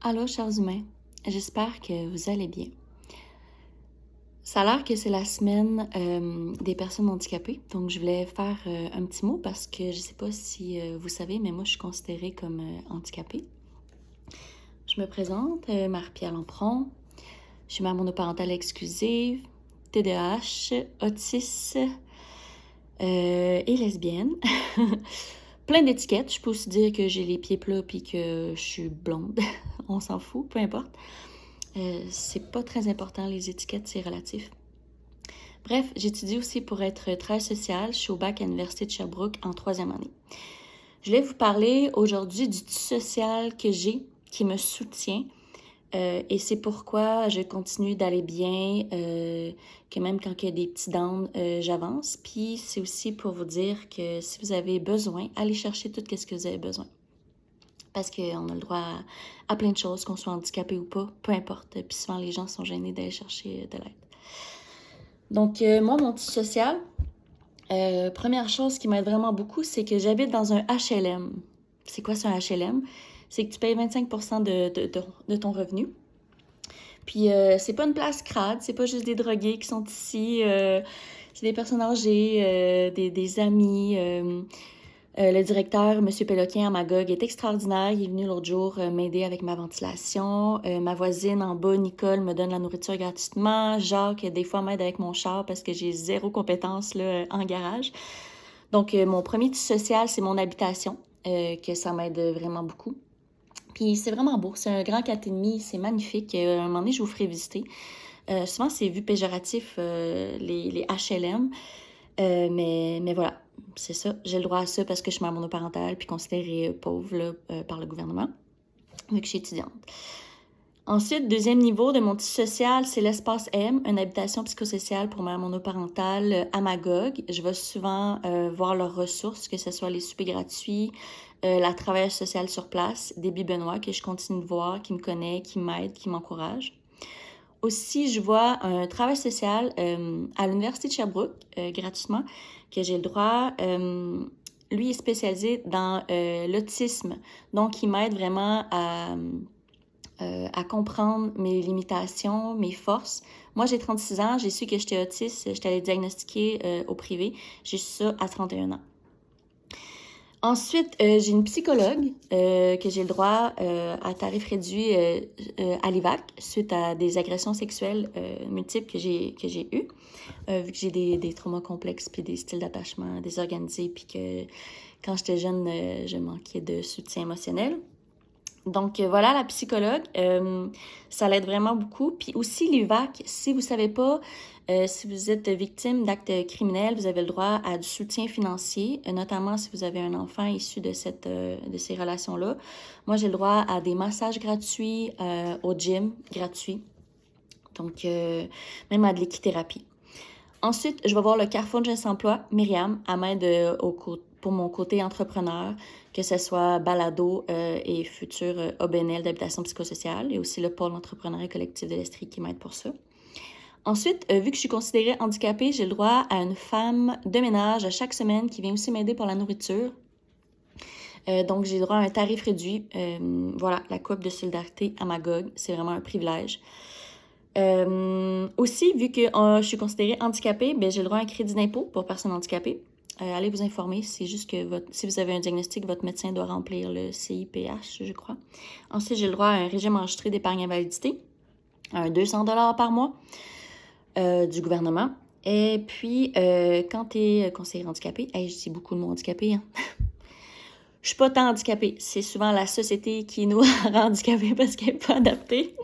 Allô, chers humains. J'espère que vous allez bien. Ça a l'air que c'est la semaine des personnes handicapées, donc je voulais faire un petit mot parce que je sais pas si vous savez, mais moi je suis considérée comme handicapée. Je me présente, Marie-Pierre Lampron. Je suis mère monoparentale exclusive, TDAH, autiste et lesbienne. Plein d'étiquettes. Je peux aussi dire que j'ai les pieds plats puis que je suis blonde. On s'en fout, peu importe. C'est pas très important, les étiquettes, c'est relatif. Bref, j'étudie aussi pour être travailleuse sociale. Je suis au bac à l'Université de Sherbrooke en 3e année. Je voulais vous parler aujourd'hui du tissu social que j'ai, qui me soutient. Et c'est pourquoi je continue d'aller bien, que même quand il y a des petits downs, j'avance. Puis c'est aussi pour vous dire que si vous avez besoin, allez chercher tout ce que vous avez besoin. Parce qu'on a le droit à plein de choses, qu'on soit handicapé ou pas, peu importe. Puis souvent, les gens sont gênés d'aller chercher de l'aide. Donc, moi, mon tissu social, première chose qui m'aide vraiment beaucoup, c'est que j'habite dans un HLM. C'est quoi ça, un HLM? C'est que tu payes 25% de ton revenu. Puis, c'est pas une place crade, c'est pas juste des drogués qui sont ici. C'est des personnes âgées, des amis. Le directeur, M. Péloquin, à Magog, est extraordinaire. Il est venu l'autre jour m'aider avec ma ventilation. Ma voisine en bas, Nicole, me donne la nourriture gratuitement. Jacques, des fois, m'aide avec mon char parce que j'ai zéro compétence là, en garage. Donc, mon premier tissu social, c'est mon habitation, que ça m'aide vraiment beaucoup. Puis, c'est vraiment beau. C'est un grand 4,5. C'est magnifique. À un moment donné, je vous ferai visiter. Souvent, c'est vu péjoratif, les HLM. Mais voilà, c'est ça. J'ai le droit à ça parce que je suis mère monoparentale puis considérée pauvre là, par le gouvernement, vu que je suis étudiante. Ensuite, deuxième niveau de mon tissu social, c'est l'espace M, une habitation psychosociale pour mère monoparentale à Magog. Je vais souvent voir leurs ressources, que ce soit les soupers gratuits, la travailleuse sociale sur place, Déby Benoît, que je continue de voir, qui me connaît, qui m'aide, qui m'encourage. Aussi, je vois un travail social à l'Université de Sherbrooke, gratuitement, que j'ai le droit. Lui est spécialisé dans l'autisme. Donc, il m'aide vraiment à comprendre mes limitations, mes forces. Moi, j'ai 36 ans, j'ai su que j'étais autiste, j'étais allée diagnostiquer au privé. J'ai su ça à 31 ans. Ensuite, j'ai une psychologue que j'ai le droit à tarif réduit à l'IVAC suite à des agressions sexuelles multiples que j'ai eues, vu que j'ai des traumas complexes puis des styles d'attachement désorganisés puis que quand j'étais jeune, je manquais de soutien émotionnel. Donc voilà, la psychologue, ça l'aide vraiment beaucoup. Puis aussi l'UVAC, si vous savez pas, si vous êtes victime d'actes criminels, vous avez le droit à du soutien financier, notamment si vous avez un enfant issu de ces relations-là. Moi, j'ai le droit à des massages gratuits, au gym gratuit, donc même à de l'équithérapie. Ensuite, je vais voir le Carrefour de Jeunesse Emploi, Myriam, à m'aide pour mon côté entrepreneur, que ce soit balado et futur OBNL d'habitation psychosociale, et aussi le pôle entrepreneuriat collectif de l'Estrie qui m'aide pour ça. Ensuite, vu que je suis considérée handicapée, j'ai le droit à une femme de ménage à chaque semaine qui vient aussi m'aider pour la nourriture. Donc, j'ai le droit à un tarif réduit. Voilà, la coupe de solidarité à Magog, c'est vraiment un privilège. Aussi, vu que je suis considérée handicapée, ben, j'ai le droit à un crédit d'impôt pour personnes handicapées. Allez vous informer, c'est juste que si vous avez un diagnostic, votre médecin doit remplir le CIPH, je crois. Ensuite, j'ai le droit à un régime enregistré d'épargne invalidité, un 200 $ par mois du gouvernement. Et puis, quand tu es conseiller handicapé, je dis beaucoup le mot handicapé, hein? Je suis pas tant handicapée. C'est souvent la société qui nous rend handicapés parce qu'elle n'est pas adaptée.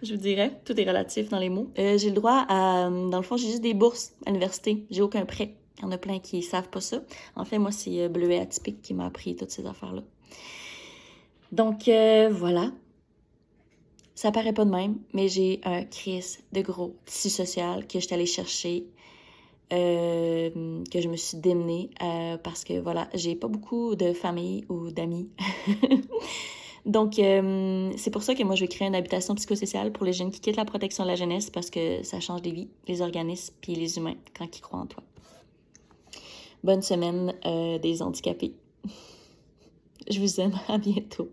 Je vous dirais, tout est relatif dans les mots. J'ai le droit à, dans le fond, j'ai juste des bourses à l'université. J'ai aucun prêt. Il y en a plein qui savent pas ça. En fait, moi, c'est Bleuet Atypique qui m'a appris toutes ces affaires-là. Donc, voilà. Ça paraît pas de même, mais j'ai un crise de gros tissu social que je suis allée chercher, que je me suis démenée parce que, voilà, j'ai pas beaucoup de famille ou d'amis. Donc, c'est pour ça que moi, je vais créer une habitation psychosociale pour les jeunes qui quittent la protection de la jeunesse parce que ça change des vies, les organismes puis les humains quand ils croient en toi. Bonne semaine des handicapés. Je vous aime, à bientôt.